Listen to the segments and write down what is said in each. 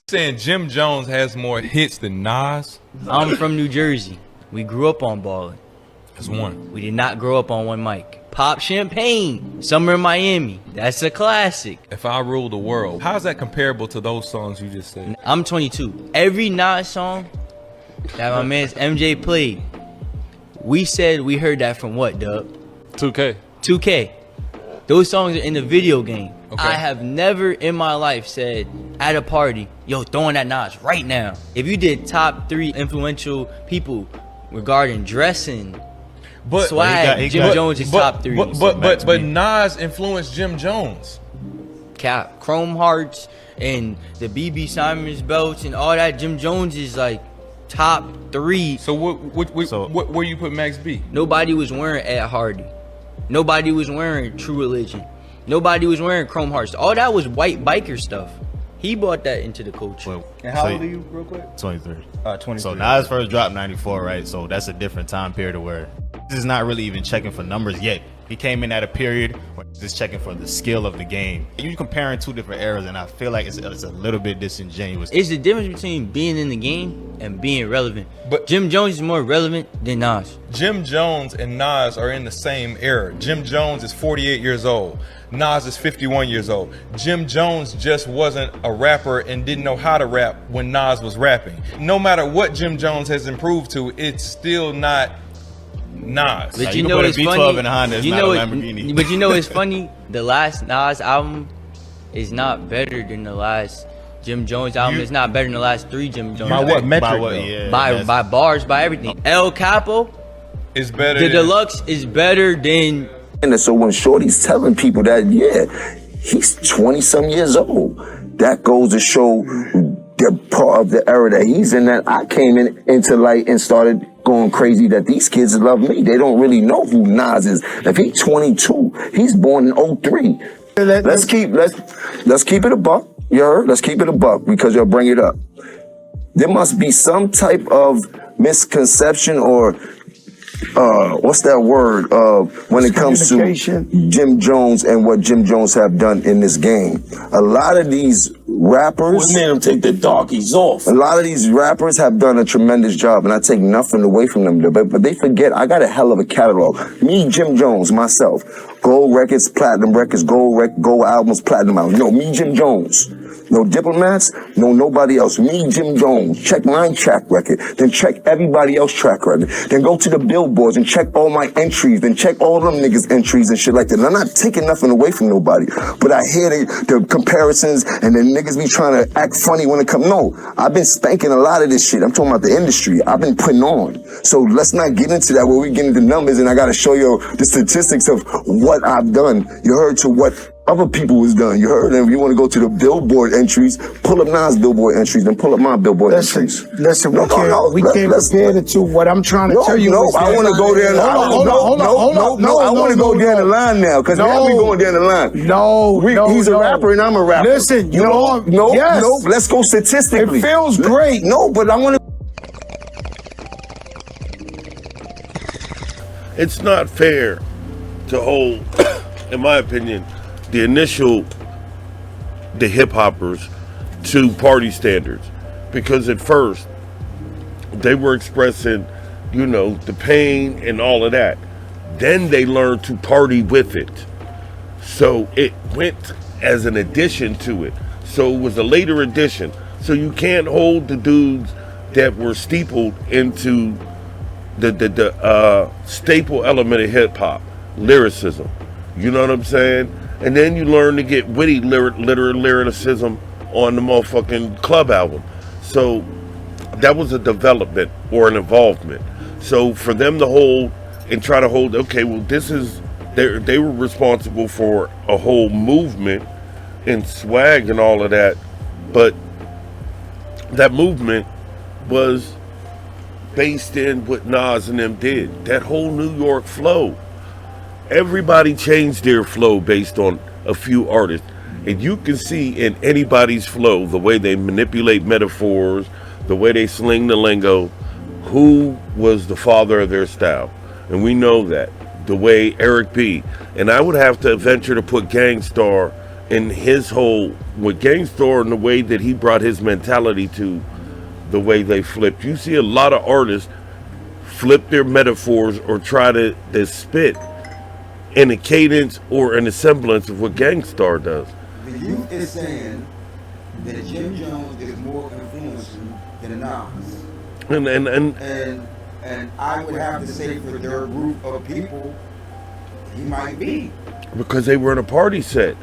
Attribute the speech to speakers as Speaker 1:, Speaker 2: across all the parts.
Speaker 1: Saying Jim Jones has more hits than Nas?
Speaker 2: I'm from New Jersey. We grew up on Ballin'.
Speaker 1: That's one.
Speaker 2: We did not grow up on one mic. Pop Champagne, Summer in Miami. That's a classic.
Speaker 1: If I Rule the World, how's that comparable to those songs you just said?
Speaker 2: I'm 22. Every Nas song that my man's MJ played, we said we heard that from what, Dub?
Speaker 3: 2K.
Speaker 2: 2K. Those songs are in the video game.
Speaker 1: Okay.
Speaker 2: I have never in my life said at a party, yo, throwing that Nas right now. If you did top 3 influential people regarding dressing,
Speaker 1: But
Speaker 2: swag, Jim Jones is top 3.
Speaker 1: But Nas influenced Jim Jones.
Speaker 2: Cap, Chrome Hearts and the BB Simons belts and all that. Jim Jones is like top 3.
Speaker 1: So where you put Max B?
Speaker 2: Nobody was wearing Ed Hardy. Nobody was wearing True Religion. Nobody was wearing Chrome Hearts. All that was white biker stuff. He brought that into the culture.
Speaker 4: Well,
Speaker 5: And how old are you, real quick?
Speaker 4: 23.
Speaker 5: 23.
Speaker 4: So Nas first dropped 94, right? So that's a different time period where this is not really even checking for numbers yet. He came in at a period where he's checking for the skill of the game. You're comparing 2 different eras, and I feel like it's a little bit disingenuous.
Speaker 2: It's the difference between being in the game and being relevant.
Speaker 1: But
Speaker 2: Jim Jones is more relevant than Nas.
Speaker 1: Jim Jones and Nas are in the same era. Jim Jones is 48 years old. Nas is 51 years old. Jim Jones just wasn't a rapper and didn't know how to rap when Nas was rapping. No matter what Jim Jones has improved to, it's still not Nas.
Speaker 2: But
Speaker 4: You
Speaker 2: you
Speaker 4: can
Speaker 2: know
Speaker 4: put a
Speaker 2: it's
Speaker 4: V12
Speaker 2: funny.
Speaker 4: in a Honda, it's not a Lamborghini.
Speaker 2: But you know it's funny. The last Nas album is not better than the last Jim Jones album. It's not better than the last 3 Jim Jones.
Speaker 5: By
Speaker 2: albums.
Speaker 5: what metric,
Speaker 4: By what,
Speaker 5: though?
Speaker 4: yeah,
Speaker 2: By
Speaker 4: that's-
Speaker 2: bars, by everything. El Capo,
Speaker 1: It's better
Speaker 2: the
Speaker 1: than
Speaker 2: deluxe is better than.
Speaker 6: And so when Shorty's telling people that, yeah, he's 20-some years old, that goes to show the part of the era that he's in, that I came into light and started going crazy that these kids love me. They don't really know who Nas is. If he's 22, he's born in 03. Let's keep it a buck. You heard? Let's keep it a buck because you'll bring it up. There must be some type of misconception or what's that word when it comes to Jim Jones and what Jim Jones have done in this game. A lot of these rappers made them take the darkies off. A lot of these rappers have done a tremendous job, and I take nothing away from them, but they forget I got a hell of a catalog. Me, Jim Jones, myself, gold records, platinum records, gold albums, platinum albums. No, me, Jim Jones. No diplomats, no nobody else. Me, Jim Jones. Check my track record. Then check everybody else's track record. Then go to the billboards and check all my entries. Then check all them niggas' entries and shit like that. And I'm not taking nothing away from nobody. But I hear the comparisons and the niggas be trying to act funny when it comes. No, I've been spanking a lot of this shit. I'm talking about the industry. I've been putting on. So let's not get into that where we get into numbers and I gotta show you the statistics of what I've done. You heard to what other people was done. You heard them. You want to go to the billboard entries, pull up Nas billboard entries, then pull up my billboard entries.
Speaker 7: Listen, we can't compare the two. What I'm trying to tell you is
Speaker 6: I want to go there. I want to go down the line now because we going down the line. He's a rapper and I'm a rapper.
Speaker 7: Listen,
Speaker 6: let's go statistically.
Speaker 7: It feels great.
Speaker 6: No, but I want to.
Speaker 8: It's not fair to hold, in my opinion, the hip hoppers to party standards, because at first they were expressing, the pain and all of that. Then they learned to party with it. So it went as an addition to it. So it was a later addition. So you can't hold the dudes that were steepled into the staple element of hip hop, lyricism. You know what I'm saying? And then you learn to get witty lyricism on the motherfucking club album. So that was a development or an involvement. So for them to hold and try to hold, okay, well, they were responsible for a whole movement and swag and all of that. But that movement was based in what Nas and them did. That whole New York flow. Everybody changed their flow based on a few artists. And you can see in anybody's flow, the way they manipulate metaphors, the way they sling the lingo, who was the father of their style. And we know that. The way Eric B. And I would have to venture to put Gangstar in his whole with Gangstar and the way that he brought his mentality to the way they flipped. You see a lot of artists flip their metaphors or try to spit in a cadence or in a semblance of what Gangstar does.
Speaker 3: The youth is saying that Jim Jones is more influential than Nas. And I would have to say for their group of people, he might be.
Speaker 8: Because they were in a party set.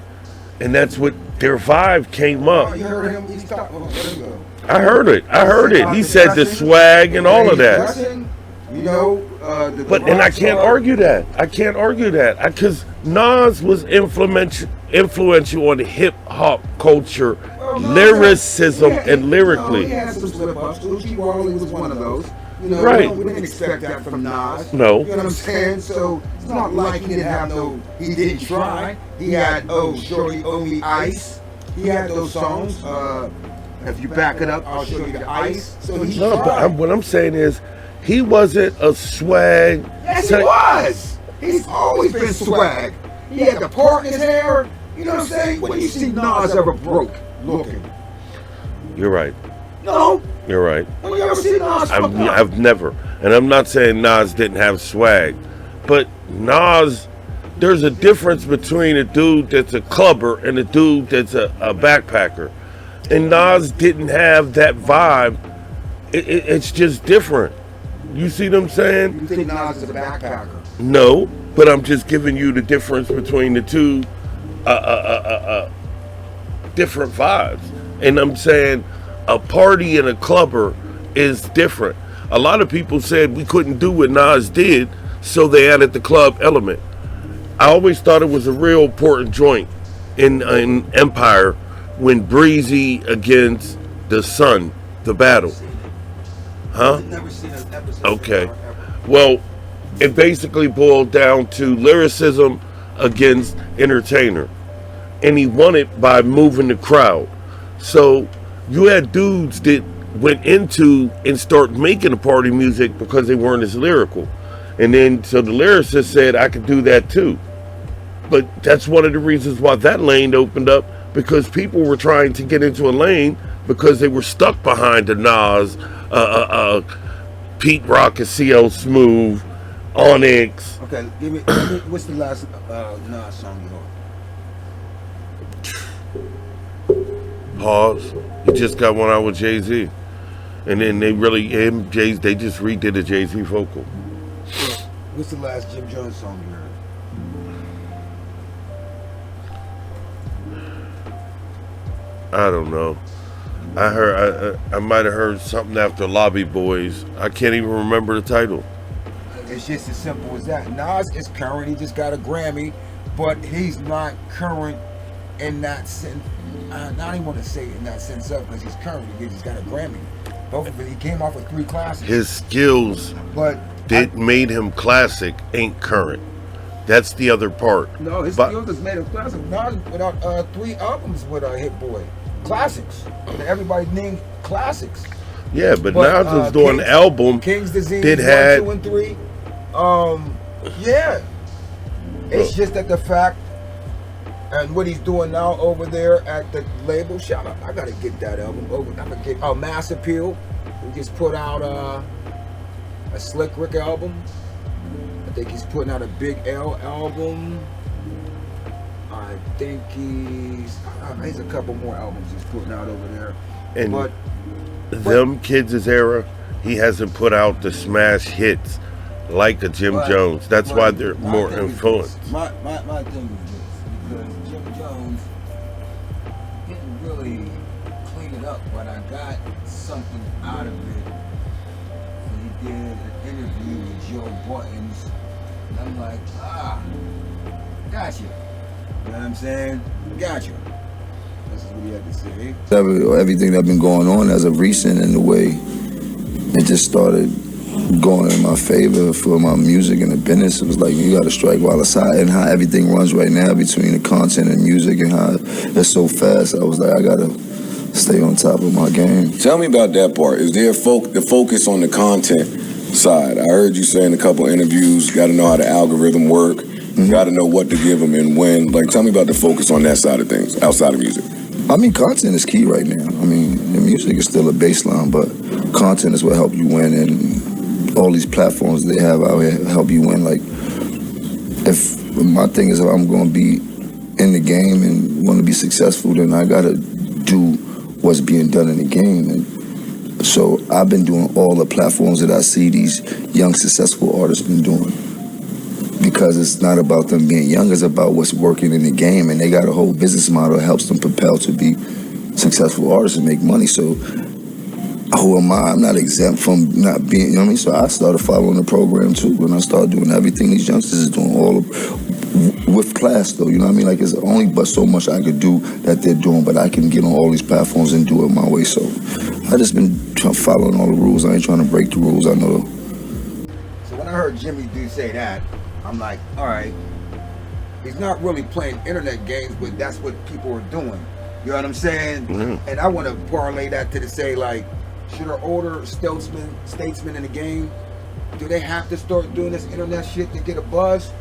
Speaker 8: And that's what their vibe came up.
Speaker 3: Oh, you heard him? He's talking. Oh, there you go.
Speaker 8: I heard it. He said the swag and all of that.
Speaker 3: You know,
Speaker 8: but I can't argue that. Because Nas was influential on hip hop culture, lyricism, and lyrically.
Speaker 3: He had some slip ups. Uchi Wally was one of those. You know,
Speaker 8: right.
Speaker 3: We didn't expect that from Nas.
Speaker 8: No.
Speaker 3: You know what I'm saying? So it's not like he didn't try. He had, Shorty Owe Me Ice. He had those songs. If you back it up, I'll show you the ice. So he tried.
Speaker 8: But what I'm saying is, he wasn't a swag.
Speaker 3: Yes, he was. He's always been swag. He had the part in his hair. You know what I'm saying? When you see Nas ever broke looking.
Speaker 8: You're right.
Speaker 3: No.
Speaker 8: You're right.
Speaker 3: When you ever see Nas
Speaker 8: I've never. And I'm not saying Nas didn't have swag. But Nas, there's a difference between a dude that's a clubber and a dude that's a backpacker. And Nas didn't have that vibe. It's just different. You see what I'm saying?
Speaker 3: You think Nas is a backpacker?
Speaker 8: No, but I'm just giving you the difference between the two different vibes. And I'm saying a party and a clubber is different. A lot of people said we couldn't do what Nas did, so they added the club element. I always thought it was a real important joint in Empire when Breezy against the Sun, the battle. Huh? Okay. Well, it basically boiled down to lyricism against entertainer. And he won it by moving the crowd. So you had dudes that went into and start making the party music because they weren't as lyrical. And then so the lyricist said, I could do that too. But that's one of the reasons why that lane opened up, because people were trying to get into a lane because they were stuck behind the Nas, Pete Rock and CL Smooth, Onyx.
Speaker 3: Okay, give me what's the last Nas song you heard?
Speaker 8: Pause. He just got one out with Jay-Z. And then they just redid a Jay-Z vocal.
Speaker 3: What's the last Jim Jones song you heard?
Speaker 8: I don't know. I might have heard something after Lobby Boys. I can't even remember the title.
Speaker 3: It's just as simple as that. Nas is current. He just got a Grammy, but he's not current in that sense. I don't even want to say in that sense of, because he's current. He just got a Grammy. Both of it. He came off with 3 classics.
Speaker 8: His skills that made him classic ain't current. That's the other part.
Speaker 3: No, his skills has made him classic. Nas put out 3 albums with Hit Boy. Classics. Everybody named classics.
Speaker 8: Yeah, but Nas was doing an album
Speaker 3: King's Disease
Speaker 8: that had
Speaker 3: 1, 2, and 3. Yeah. It's just that the fact and what he's doing now over there at the label. Shout out! I gotta get that album over. I'm gonna get Mass Appeal. We just put out a Slick Rick album. I think he's putting out a Big L album. I think he's a couple more albums he's putting out over there.
Speaker 8: And them kids' era, he hasn't put out the smash hits like a Jim Jones. That's why they're more influenced.
Speaker 3: My thing is this, because Jim Jones didn't really clean it up, but I got something out of it. He did an interview with Joe Buttons, and I'm like, gotcha. You know what I'm saying? Gotcha. This is what he had to say.
Speaker 6: Everything that's been going on as of recent, in the way it just started going in my favor for my music and the business. It was like, you gotta strike while it's hot, and how everything runs right now between the content and music and how it's so fast. I was like, I gotta stay on top of my game.
Speaker 5: Tell me about that part. Is there the focus on the content side? I heard you say in a couple interviews, you gotta know how the algorithm work. You got to know what to give them and when. Like, tell me about the focus on that side of things, outside of music.
Speaker 6: I mean, content is key right now. I mean, the music is still a baseline, but content is what help you win, and all these platforms they have out here help you win. Like, if my thing is if I'm going to be in the game and want to be successful, then I got to do what's being done in the game. And so I've been doing all the platforms that I see these young, successful artists been doing. Because it's not about them being young, it's about what's working in the game, and they got a whole business model that helps them propel to be successful artists and make money. So who am I? I'm not exempt from not being, you know what I mean? So I started following the program too, and I started doing everything these youngsters is doing, all of, with class though, you know what I mean? Like, it's only but so much I could do that they're doing, but I can get on all these platforms and do it my way. So I just been following all the rules. I ain't trying to break the rules, I know.
Speaker 3: So when I heard Jimmy do say that, I'm like, all right, he's not really playing internet games, but that's what people are doing. You know what I'm saying? Mm-hmm. And I want to parlay that to say, like, should our older statesmen in the game, do they have to start doing this internet shit to get a buzz?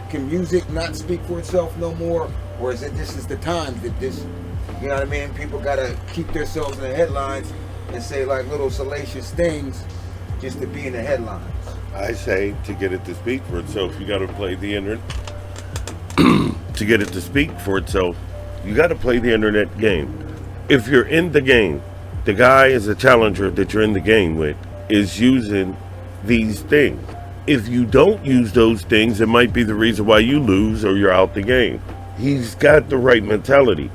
Speaker 3: Can music not speak for itself no more? Or is it this is the time that this, you know what I mean? People got to keep themselves in the headlines and say, like, little salacious things just to be in the headlines.
Speaker 8: I say to get it to speak for itself, you got to play the internet. To get it to speak for itself, you got to play the internet game. If you're in the game, the guy is a challenger that you're in the game with is using these things. If you don't use those things, it might be the reason why you lose or you're out the game. He's got the right mentality.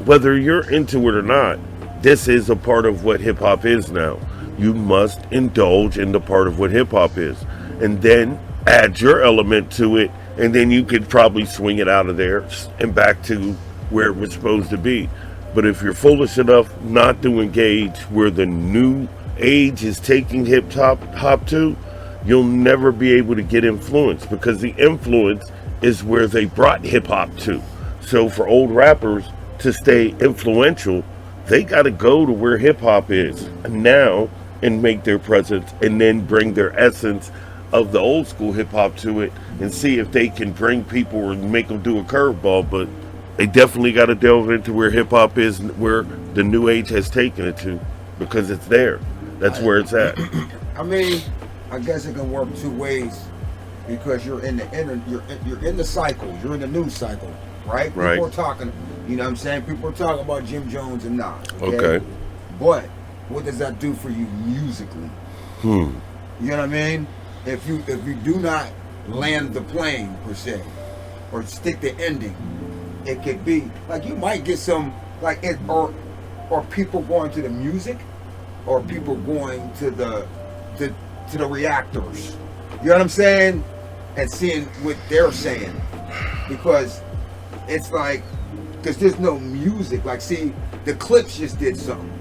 Speaker 8: Whether you're into it or not, this is a part of what hip hop is now. You must indulge in the part of what hip hop is, and then add your element to it, and then you could probably swing it out of there and back to where it was supposed to be. But if you're foolish enough not to engage where the new age is taking hip hop to, you'll never be able to get influence, because the influence is where they brought hip hop to. So for old rappers to stay influential, they got to go to where hip hop is now and make their presence, and then bring their essence of the old school hip hop to it, and see if they can bring people or make them do a curveball. But they definitely got to delve into where hip hop is, where the new age has taken it to, because it's there. That's where it's at.
Speaker 3: I mean, I guess it can work two ways, because you're in the cycle, you're in the news cycle, right?
Speaker 8: Right.
Speaker 3: People are talking, you know what I'm saying? People are talking about Jim Jones and Nas.
Speaker 8: Okay.
Speaker 3: But what does that do for you musically? You know what I mean? If you do not land the plane per se, or stick the ending, it could be like you might get some like it, or people going to the music, or people going to the reactors. You know what I'm saying? And seeing what they're saying, because it's like, because there's no music. Like, see, the Clips just did something,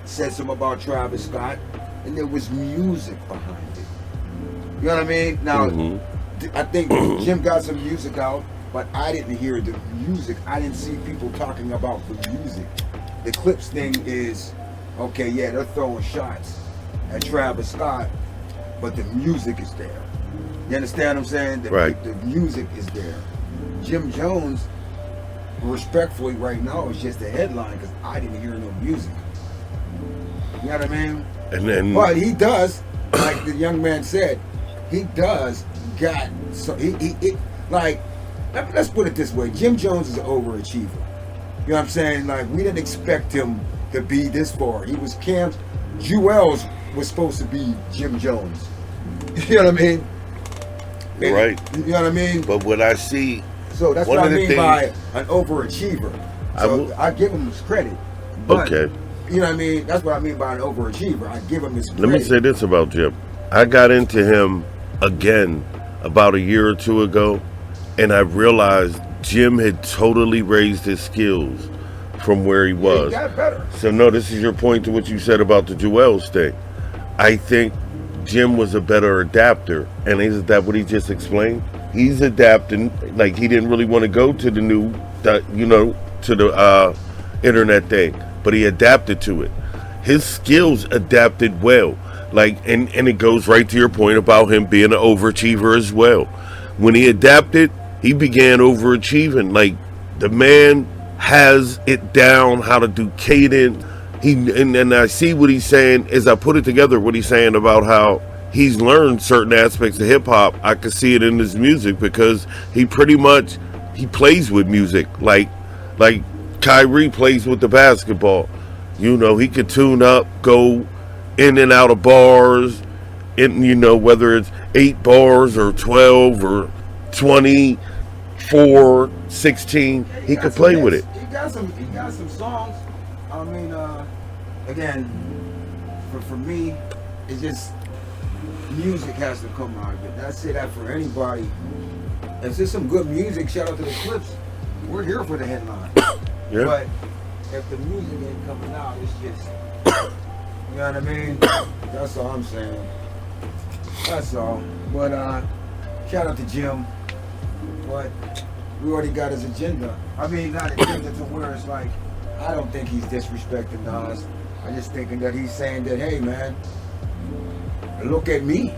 Speaker 3: said something about Travis Scott, and there was music behind it. You know what I mean? Now, I think Jim got some music out, but I didn't hear the music. I didn't see people talking about the music. The Clips thing is, okay, yeah, they're throwing shots at Travis Scott, but the music is there. You understand what I'm saying?
Speaker 8: Right.
Speaker 3: The music is there. Jim Jones, respectfully right now, is just a headline, because I didn't hear no music. You know what I mean?
Speaker 8: And then,
Speaker 3: but he does, like the young man said, he does got, so he like, let's put it this way, Jim Jones is an overachiever. You know what I'm saying? Like, we didn't expect him to be this far. He was camped. Jewels was supposed to be Jim Jones. You know what I mean?
Speaker 8: right.
Speaker 3: You know what I mean?
Speaker 8: But what I see,
Speaker 3: So that's
Speaker 8: one
Speaker 3: what I
Speaker 8: of the
Speaker 3: mean
Speaker 8: things,
Speaker 3: by an overachiever. So I give him his credit. But,
Speaker 8: okay.
Speaker 3: You know what I mean? That's what I mean by an overachiever. I give him his credit.
Speaker 8: Let me say this about Jim. I got into him again about a year or two ago, and I realized Jim had totally raised his skills from where he was.
Speaker 3: Yeah, he got better.
Speaker 8: So no, this is your point to what you said about the Jewels thing. I think Jim was a better adapter, and isn't that what he just explained? He's adapting, like he didn't really want to go to the new, to the internet thing, but he adapted to it. His skills adapted well, like, and it goes right to your point about him being an overachiever as well. When he adapted, he began overachieving. Like, the man has it down how to do cadence. And I see what he's saying as I put it together, what he's saying about how he's learned certain aspects of hip hop. I can see it in his music because he plays with music like Kyrie plays with the basketball. You know, he could tune up, go in and out of bars, and you know, whether it's 8 bars or 12 or 24, 16, he could play with it.
Speaker 3: He got some songs. I mean, again, for me, it's just music has to come out of it. I say that for anybody. If there's some good music, shout out to the Clips. We're here for the headline.
Speaker 8: Yeah.
Speaker 3: But if the music ain't coming out, it's just, you know what I mean? That's all I'm saying. That's all. But shout out to Jim. But we already got his agenda. I mean, not agenda to where it's like, I don't think he's disrespecting Nas. I'm just thinking that he's saying that, hey man, look at me,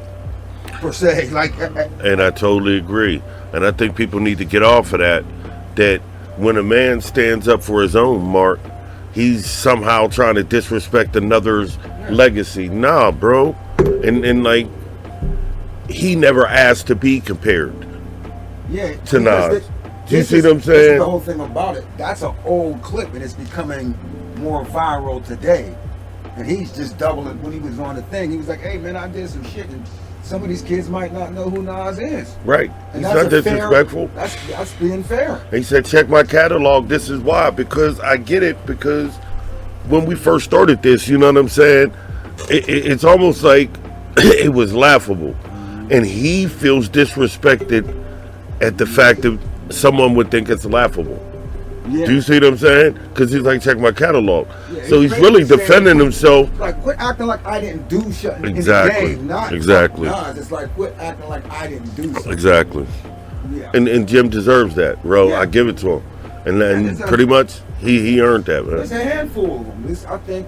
Speaker 3: per se. Like,
Speaker 8: and I totally agree. And I think people need to get off of that. That when a man stands up for his own, Mark, he's somehow trying to disrespect another's legacy. Nah, bro. And like, he never asked to be compared to Nas. Do you see what I'm saying?
Speaker 3: That's the whole thing about it. That's an old clip, and it's becoming more viral today. And he's just doubling. When he was on the thing, he was like, hey man, I did some shit, and some of these kids might not know who Nas is.
Speaker 8: Right.
Speaker 3: And
Speaker 8: He's not disrespectful.
Speaker 3: That's being fair.
Speaker 8: He said, check my catalog. This is why. Because I get it. Because when we first started this, you know what I'm saying? It's almost like it was laughable. And he feels disrespected at the fact that someone would think it's laughable.
Speaker 3: Yeah.
Speaker 8: Do you see what I'm saying? Because he's like, check my catalog.
Speaker 3: Yeah,
Speaker 8: so he's really defending himself.
Speaker 3: Like, quit acting like I didn't do shit in
Speaker 8: Exactly.
Speaker 3: the game. Not
Speaker 8: Exactly.
Speaker 3: Nas. It's like, quit acting like I didn't do something.
Speaker 8: Exactly.
Speaker 3: Yeah.
Speaker 8: And Jim deserves that, bro.
Speaker 3: Yeah.
Speaker 8: I give it to him. And pretty much, he earned that, man.
Speaker 3: There's a handful of them. I think,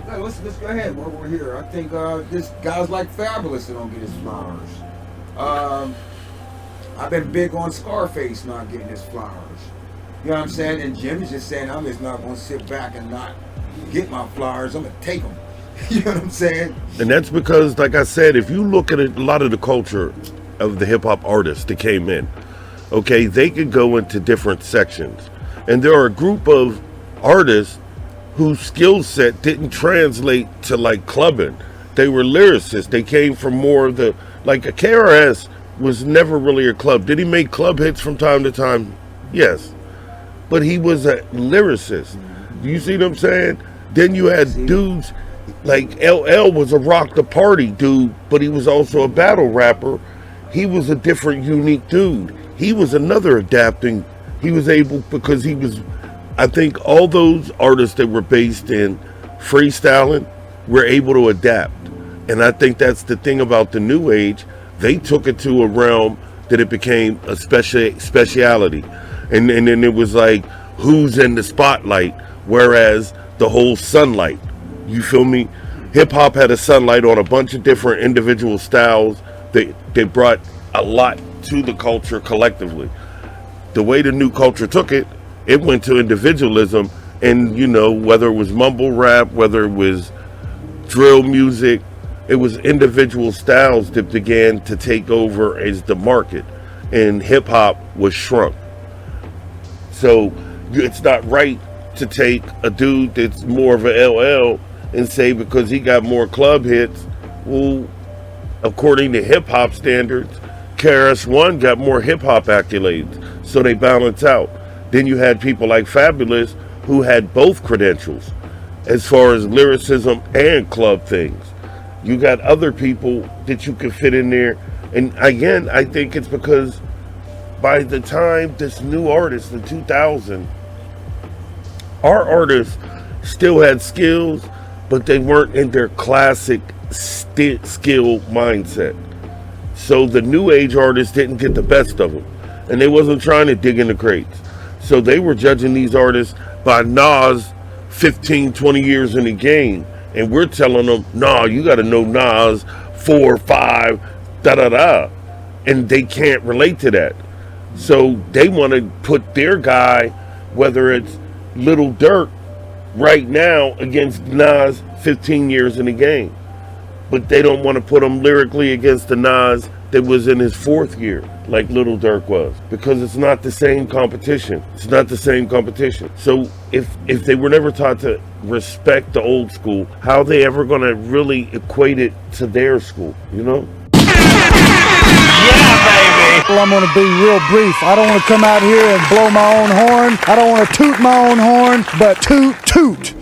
Speaker 3: let's go ahead while we're here. I think this guys like Fabulous that don't get his flowers. I've been big on Scarface not getting his flowers. You know what I'm saying? And Jim is just saying, I'm just not going to sit back and not get my flowers. I'm going to take them. You know what I'm saying?
Speaker 8: And that's because, like I said, if you look at a lot of the culture of the hip-hop artists that came in, okay, they could go into different sections. And there are a group of artists whose skill set didn't translate to, like, clubbing. They were lyricists. They came from more of the, like, a KRS was never really a club. Did he make club hits from time to time? Yes. But he was a lyricist. You see what I'm saying? Then you had dudes like LL was a rock the party dude, but he was also a battle rapper. He was a different, unique dude. He was another adapting. He was able, because he was, I think all those artists that were based in freestyling were able to adapt. And I think that's the thing about the new age. They took it to a realm that it became a speciality. And then it was like, who's in the spotlight? Whereas the whole sunlight, you feel me? Hip hop had a sunlight on a bunch of different individual styles that brought a lot to the culture collectively. The way the new culture took it, it went to individualism. And, you know, whether it was mumble rap, whether it was drill music, it was individual styles that began to take over as the market. And hip hop was shrunk. So it's not right to take a dude that's more of a LL and say because he got more club hits, well, according to hip hop standards, KRS-One got more hip hop accolades, so they balance out. Then you had people like Fabulous who had both credentials as far as lyricism and club things. You got other people that you can fit in there, and again, I think it's because by the time this new artist in 2000, our artists still had skills, but they weren't in their classic skill mindset. So the new age artists didn't get the best of them, and they wasn't trying to dig in the crates. So they were judging these artists by Nas 15, 20 years in the game, and we're telling them, nah, you got to know Nas 4 or 5, da-da-da. and they can't relate to that. So they want to put their guy, whether it's Little Durk right now against Nas 15 years in the game. But they don't want to put him lyrically against the Nas that was in his 4th year, like Little Durk was, because it's not the same competition. It's not the same competition. So if they were never taught to respect the old school, how are they ever going to really equate it to their school, you know?
Speaker 7: Well, I'm going to be real brief. I don't want to come out here and blow my own horn. I don't want to toot my own horn, but toot, toot.